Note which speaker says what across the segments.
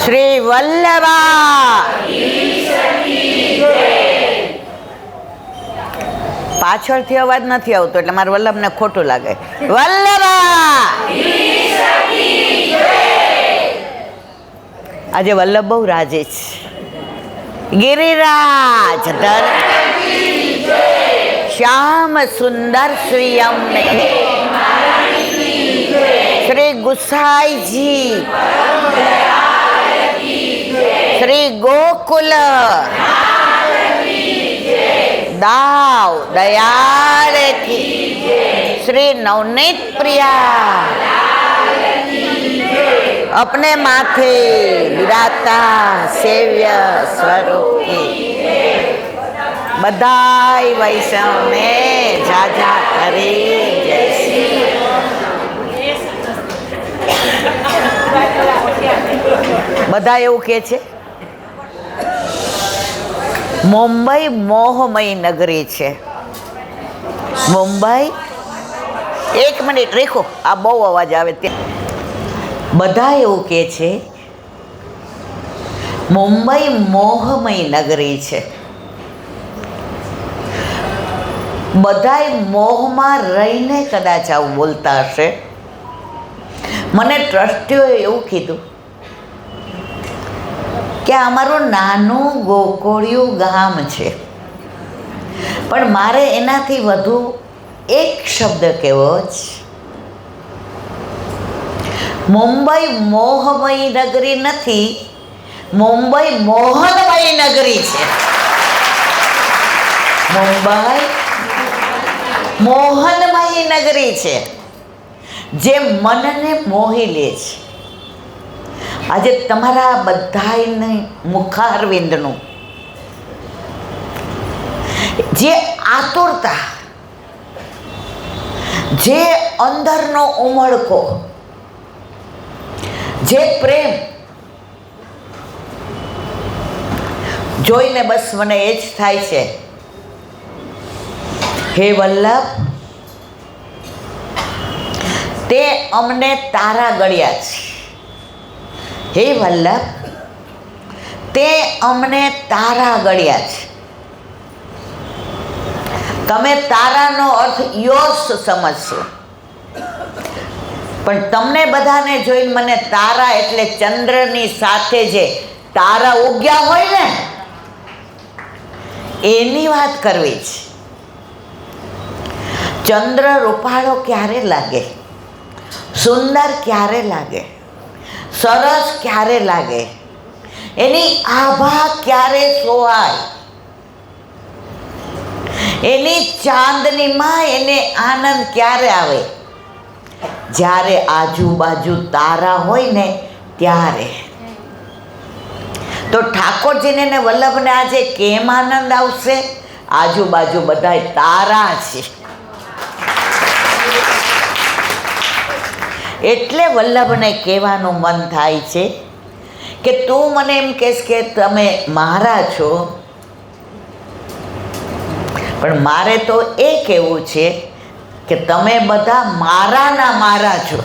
Speaker 1: શ્રી વલ્લભા પાછળથી અવાજ નથી આવતો એટલે મારે વલ્લભને ખોટું લાગે. વલ્લભા આજે વલ્લભ બહુ રાજી છે. ગિરિરાજ ધર શ્યામ સુંદર શ્રી અમને શ્રી ગુસાઈજી શ્રી ગોકુલ દાવ દયાળ કી શ્રી નવનીત પ્રિયા अपने माथे विराता सेव्य स्वरूप की बधाई वैष्णवने जाजा करे जय श्री. બધા એવું કહે છે મુંબઈ મોહમય નગરી છે. મુંબઈ, એક મિનિટ રેખો, આ બહુ અવાજ આવે ત્યાં. બધા એવું કહે છે મુંબઈ મોહમય નગરી છે. બધાય મોહમાં રહીને કદાચ આવું બોલતા હશે. મને ટ્રસ્ટીઓએ એવું કીધું કે અમારું નાનું ગોકુળિયું ગામ છે, પણ મારે એનાથી વધુ એક શબ્દ કહેવો જ. મુંબઈ મોહમય નગરી નથી, મુંબઈ મોહનમય નગરી છે. મુંબઈ મોહનમય નગરી છે જે મનને મોહી લે છે. આજે તમારા બધાને મુખારવિંદનું જે આતુરતા, જે અંદરનો ઉમળકો, જે પ્રેમ જોઈને બસ મને એ જ થાય છે, હે વલ્લભ તે અમને તારા ગળ્યા છે. હે વલ્લભ તે અમને તારા ગળ્યા છે. તમે તારાનો અર્થ યોર્સ સમજશો, પણ તમને બધાને જોઈને મને તારા એટલે ચંદ્રની સાથે જે તારા ઉગ્યા હોય ને એની વાત કરવી છે. ચંદ્ર રૂપાળો ક્યારે લાગે, સુંદર ક્યારે લાગે, સરસ ક્યારે લાગે, એની આભા ક્યારે સોહાય, એની ચાંદનીમાં એને આનંદ ક્યારે આવે, જ્યારે આજુબાજુ તારા હોય ને ત્યારે. તો ઠાકોરજીને ને વલ્લભને આજે કેમ આનંદ આવશે? આજુબાજુ બધાય તારા છે. એટલે વલ્લભને કહેવાનું મન થાય છે કે તું મને એમ કહેશ કે તમે મારા છો, પણ મારે તો એ કહેવું છે કે તમે બધા મારાના મારા છો.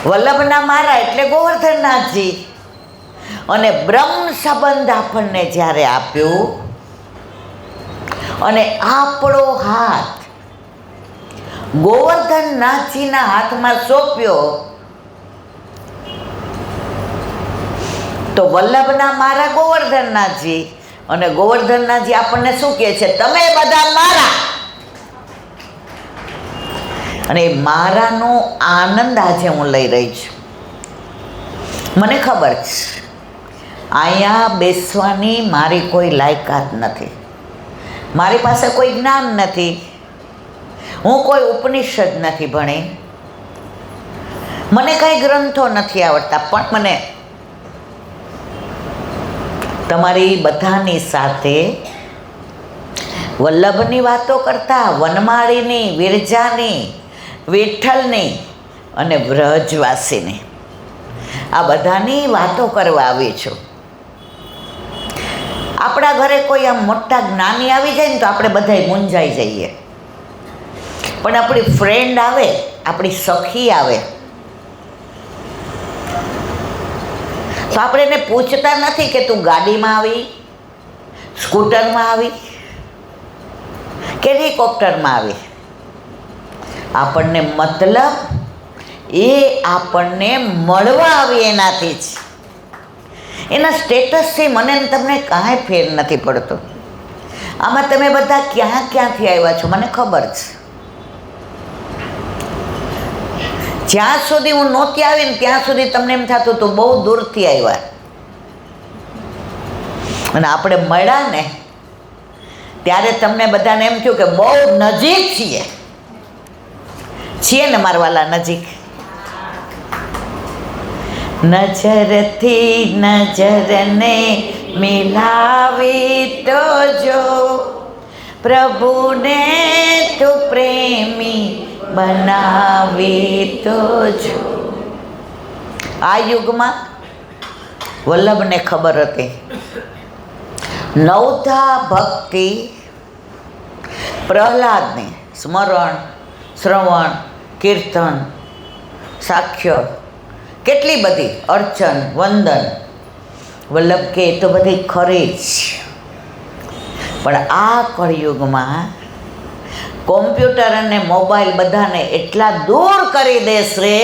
Speaker 1: વલ્લભના મારા એટલે ગોવર્ધનનાથજી. અને બ્રહ્મ સંબંધ આપણને જ્યારે આપ્યું અને આપણો હાથ ગોવર્ધનનાથજીના હાથમાં સોંપ્યો તો વલ્લભના મારા ગોવર્ધનનાથજી, અને ગોવર્ધનનાથજી આપણને શું કહે છે? તમે બધા મારા. અને મારાનો આનંદ આજે હું લઈ રહી છું. મને ખબર છે અહીંયા બેસવાની મારી કોઈ લાયકાત નથી, મારી પાસે કોઈ જ્ઞાન નથી, હું કોઈ ઉપનિષદ નથી ભણી, મને કાંઈ ગ્રંથો નથી આવડતા, પણ મને તમારી બધાની સાથે વલ્લભની વાતો કરતા, વનમાળીની, વિરજાની, વિઠ્ઠલની અને વ્રજવાસીની આ બધાની વાતો કરવા આવી છું. આપણા ઘરે કોઈ આમ મોટા જ્ઞાની આવી જાય ને તો આપણે બધાય મૂંઝાઈ જઈએ, પણ આપણી ફ્રેન્ડ આવે, આપણી સખી આવે તો આપણે એને પૂછતા નથી કે તું ગાડીમાં આવી, સ્કૂટરમાં આવી કે હેલિકોપ્ટરમાં આવી. આપણને મતલબ એ આપણને મળવા આવી એનાથી જ. એના સ્ટેટસથી મને ને તમને કાંઈ ફેર નથી પડતો. આમાં તમે બધા ક્યાંથી આવ્યા છો મને ખબર છે. જ્યાં સુધી હું નહોતી આવી ને ત્યાં સુધી તમને એમ થતું હતું બહુ દૂરથી આવ્યા, અને આપણે મળ્યા ને ત્યારે તમને બધાને એમ થયું કે બહુ નજીક છીએ ને મારા વાલા, નજીક. નજરથી નજરને મિલાવી તો જો, પ્રભુને તું પ્રેમી બનાવી તો જો. આ યુગમાં વલ્લભને ખબર હતી નવધા ભક્તિ પ્રહલાદને સ્મરણ, શ્રવણ, કીર્તન, સાખ્ય, કેટલી બધી અર્ચન, વંદન. વલ્લભ કે એ તો બધી ખરી જ, પણ આ કળયુગમાં કોમ્પ્યુટર અને મોબાઈલ બધાને એટલા દૂર કરી દેશે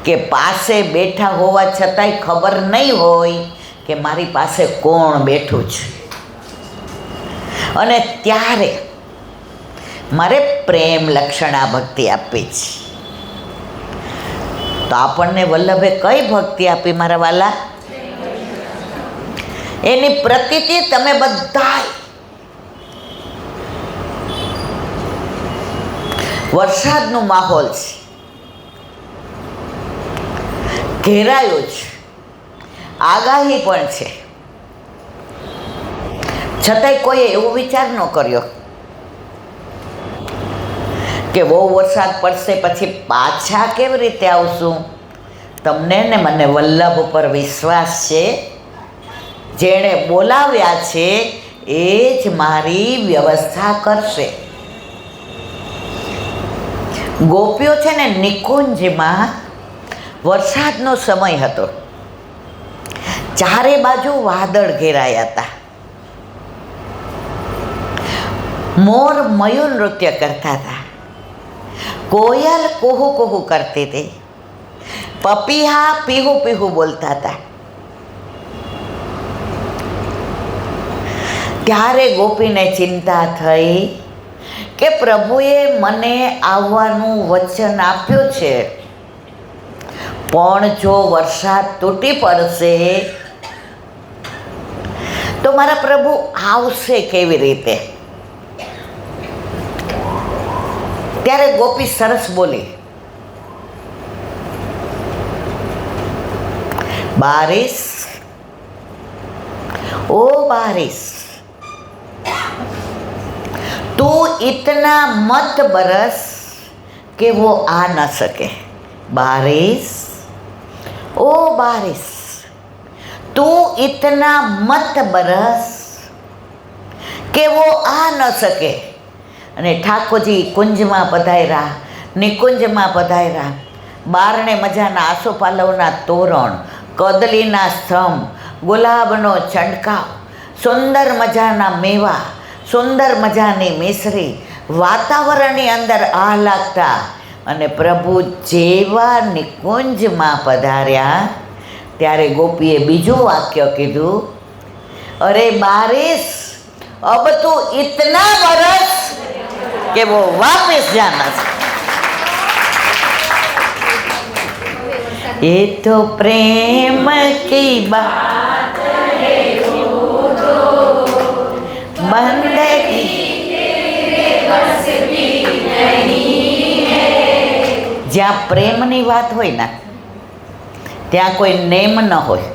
Speaker 1: કે પાસે બેઠા હોવા છતાંય ખબર નહીં હોય કે મારી પાસે કોણ બેઠું છે. અને ત્યારે મારે પ્રેમ લક્ષણા ભક્તિ આપવી છે. તો આપણને વલ્લભે કઈ ભક્તિ આપી મારા વાલા? એની પ્રતીતિ તમે બધા વરસાદનું માહોલ છે, ઘેરાયો છે, આગાહી પણ છે, છતાંય કોઈએ એવો વિચાર ન કર્યો કે બહુ વરસાદ પડશે પછી પાછા કેવી રીતે આવશું. તમને ને મને વલ્લભ ઉપર વિશ્વાસ છે. જેણે બોલાવ્યા છે એ જ મારી વ્યવસ્થા કરશે. ગોપીઓ છે ને નિકુંજમાં વરસાદનો સમય હતો, ચારે બાજુ વાદળ ઘેરાયા હતા, મોર મયુર નૃત્ય કરતા હતા, કોયલ કુહુ કુહુ કરતી હતી, પપીહા પીહુ પીહુ બોલતા હતા. ત્યારે ગોપીને ચિંતા થઈ કે પ્રભુએ મને આવવાનું વચન આપ્યું છે, પણ જો વરસાદ તૂટી પડશે તો મારા પ્રભુ આવશે કેવી રીતે? ત્યારે ગોપી સરસ બોલી, બારિશ ओ बारिश तू इतना मत बरस कि वो आ न सके। बारिश ओ बारिश तू इतना मत बरस કે वो आ न सके। અને ઠાકોરજી કુંજમાં પધાર્યા, નિકુંજમાં પધાર્યા. બારણે મજાના આસોપાલવના તોરણ, કદલીના સ્તંભ, ગુલાબનો છંટકાવ, સુંદર મજાના મેવા, સુંદર મજાની મિશ્રી, વાતાવરણની અંદર આહલાદતા. અને પ્રભુ જેવા નિકુંજમાં પધાર્યા ત્યારે ગોપીએ બીજું વાક્ય કીધું, અરે બારિશ अब तू इतना बरस कि वो वापस जाना चाहिए। ये तो प्रेम की बात है बंदगी જ્યાં પ્રેમની વાત હોય ને ત્યાં કોઈ નેમ ન હોય.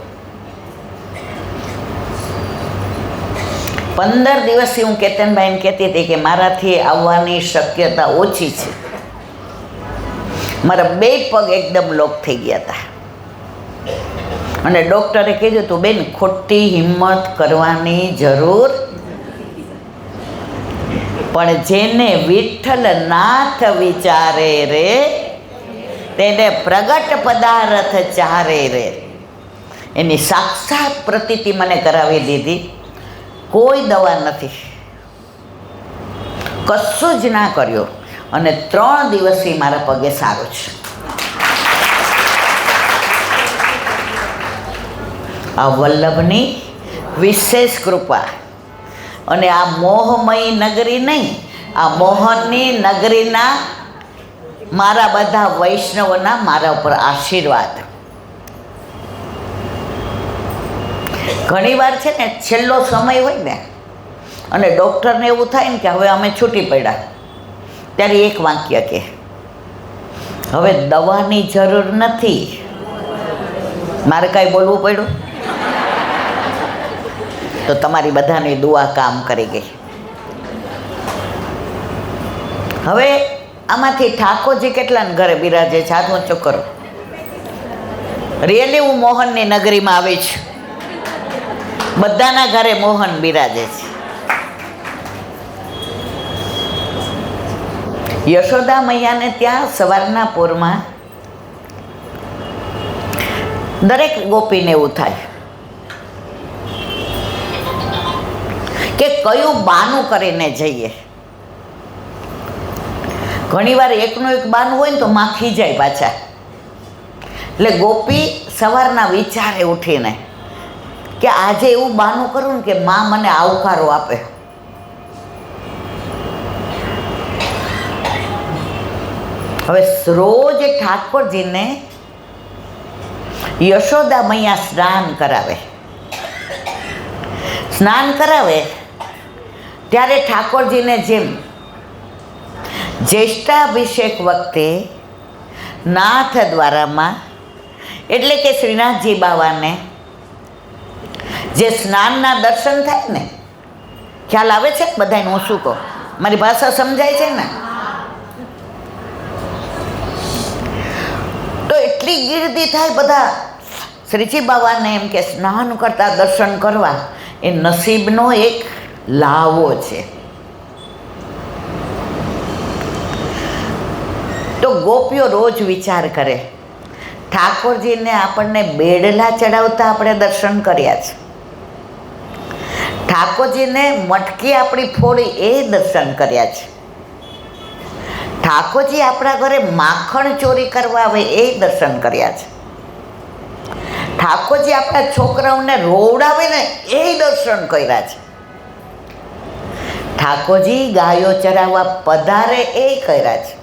Speaker 1: 15 દિવસથી હું કેતનભાઈને કહેતી હતી કે મારાથી આવવાની શક્યતા ઓછી છે. મારા 2 પગ એકદમ લોક થઈ ગયા હતા અને ડૉક્ટરે કીધું તું બેન ખોટી હિંમત કરવાની જરૂર, પણ જેને વિઠ્ઠલનાથ વિચારે રે તેને પ્રગટ પદાર્થ ચારે રે. એની સાક્ષાત પ્રતીતિ મને કરાવી દીધી. કોઈ દવા નથી, કશું જ ના કર્યો અને 3 દિવસથી મારા પગે સારું છે. આ વલ્લભની વિશેષ કૃપા. અને આ મોહમયી નગરી નહીં, આ મોહનની નગરીના મારા બધા વૈષ્ણવોના મારા ઉપર આશીર્વાદ. ઘણીવાર છે ને છેલ્લો સમય હોય ને અને ડૉક્ટરને એવું થાય ને કે હવે અમે છૂટી પડ્યા, ત્યારે એક વાક્ય કે હવે દવાની જરૂર નથી. મારે કાંઈ બોલવું પડ્યું? તો તમારી બધાની દુઆ કામ કરી ગઈ. હવે આમાંથી ઠાકોરજી કેટલાને ઘરે બિરાજે છે? હાથ ઊંચો કરો. રિયલી હું મોહનની નગરીમાં આવી છું. બધાના ઘરે મોહન બિરાજે છે. યશોદા મૈયાને ત્યાં સવારના પોરમાં દરેક ગોપીને એવું થાય કે કયું બાનું કરીને જઈએ. ઘણીવાર એકનું એક બાનું હોય ને તો માં ખીજાય પાછા. એટલે ગોપી સવારના વિચારે ઉઠીને કે આજે એવું બાનું કરું ને કે માં મને આવકારો આપે. હવે રોજ ઠાકોરજીને યશોદા મૈયા સ્નાન કરાવે. સ્નાન કરાવે ત્યારે ઠાકોરજીને જેમ જ્યેષ્ઠાભિષેક વખતે નાથ દ્વારામાં એટલે કે શ્રીનાથજી બાવાને જે સ્નાનના દર્શન થાય ને, ખ્યાલ આવે છે બધાને? હું શું કહું, મારી ભાષા સમજાય છે ને? તો એટલી ગીરદી થાય બધા શ્રીજી બાવાને એમ કે સ્નાન કરતા દર્શન કરવા એ નસીબનો એક લાવો છે. તો ગોપીઓ રોજ વિચાર કરે ઠાકોરજીને આપણને બેડલા ચડાવતા આપણે દર્શન કર્યા છે, ઠાકોરજીને મટકી આપણી ફોડી એ દર્શન કર્યા છે, ઠાકોરજી આપણા ઘરે માખણ ચોરી કરવા આવે એ દર્શન કર્યા છે, ઠાકોરજી આપણા છોકરાઓને રોવડાવે ને એ દર્શન કર્યા છે, ઠાકોરજી ગાયો ચરાવવા પધારે એ કર્યા છે,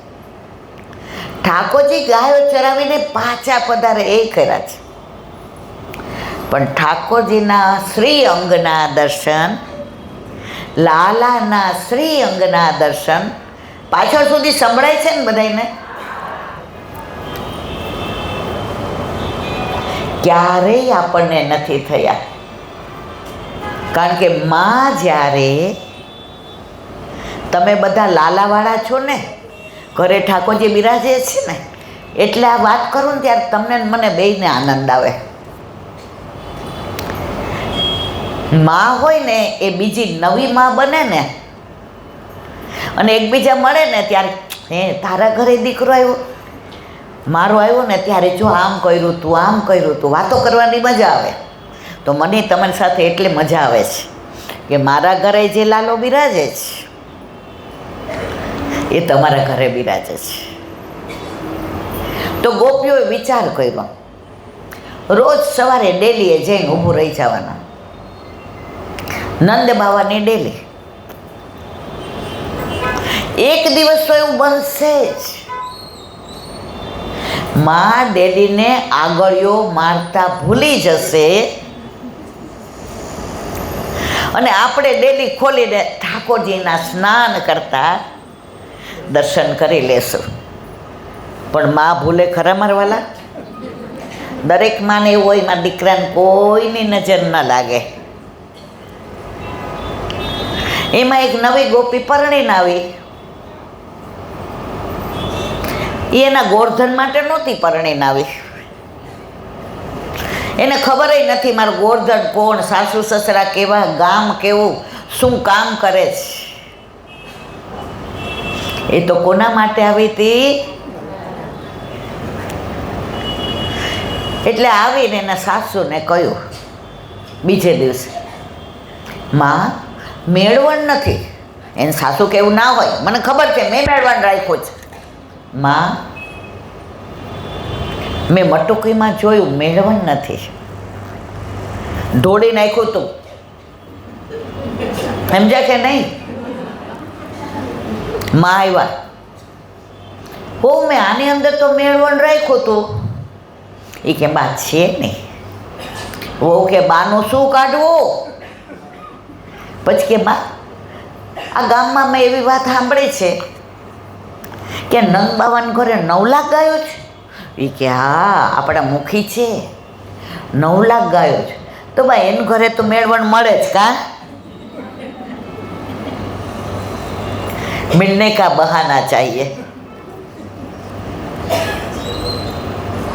Speaker 1: ઠાકોરજી ગાયો ચરાવીને પાછા પધારે એ કર્યા છે. પણ ઠાકોરજીના શ્રી અંગના દર્શન, લાલાના શ્રી અંગના દર્શન પાછળ સુધી સંભળાય છે ને બધાને? ક્યારેય આપણને નથી થયા. કારણ કે માં જ્યારે તમે બધા લાલાવાળા છો ને, ઘરે ઠાકોરજી બિરાજે છે ને, એટલે આ વાત કરું ને ત્યારે તમને મને બેયને આનંદ આવે. માં હોય ને એ બીજી નવી માં બને ને અને એકબીજા મળે ને ત્યારે હે તારા ઘરે દીકરો આવ્યો, મારો આવ્યો ને ત્યારે જો આમ કર્યું તું, આમ કર્યું તું, વાતો કરવાની મજા આવે. તો મને તમારી સાથે એટલે મજા આવે છે કે મારા ઘરે જે લાલો બિરાજે છે એ તમારા ઘરે બિરાજે છે. તો ગોપીઓએ વિચાર કર્યો, રોજ સવારે ડેલીએ જઈને ઊભું રહી જવાના. નંદ બાવાની ડેલી. એક દિવસ તો એવું બનશે જ, માં ડેલીને આગળીઓ મારતા ભૂલી જશે અને આપણે ડેલી ખોલીને ઠાકોરજીના સ્નાન કરતા દર્શન કરી લેશું. પણ માં ભૂલે ખરા મારવાલા? દરેક માને એવું હોય મારા દીકરાને કોઈની નજર ન લાગે. એમાં એક નવી ગોપી પરણીને આવી. એ એના ગોરધન માટે નહોતી પરણીને આવી. એને ખબર ય નથી મારું ગોરધન કોણ, સાસુ સસરા કેવા, ગામ કેવું, શું કામ કરે છે. એ તો કોના માટે આવી હતી? એટલે આવીને એના સાસુને કહ્યું બીજે દિવસે, માં મેળવણ નથી. એને સાસુ કેવું ના હોય, મને ખબર છે, મેં મેળવણ રાખ્યો છે. માં મેં મટુકીમાં જોયું, મેળવણ નથી. ઢોળી નાખ્યું તું, સમજ્યા કે નહીં? માં આવ્યા, હો મેં આની અંદર તો મેળવણ રાખ્યું તું. એ કે બા છે નહીં. ઓ કે બાનું શું કાઢવું? પછી કે બા આ ગામમાં મેં એવી વાત સાંભળી છે કે નંદ બાવાના ઘરે 9 લાખ ગાયો છે. એ કે હા, આપણા મુખી છે, 9 લાખ ગાયો છે. તો બા એનું ઘરે તો મેળવણ મળે જ કા? મિલને કા બહાના ચાહીએ.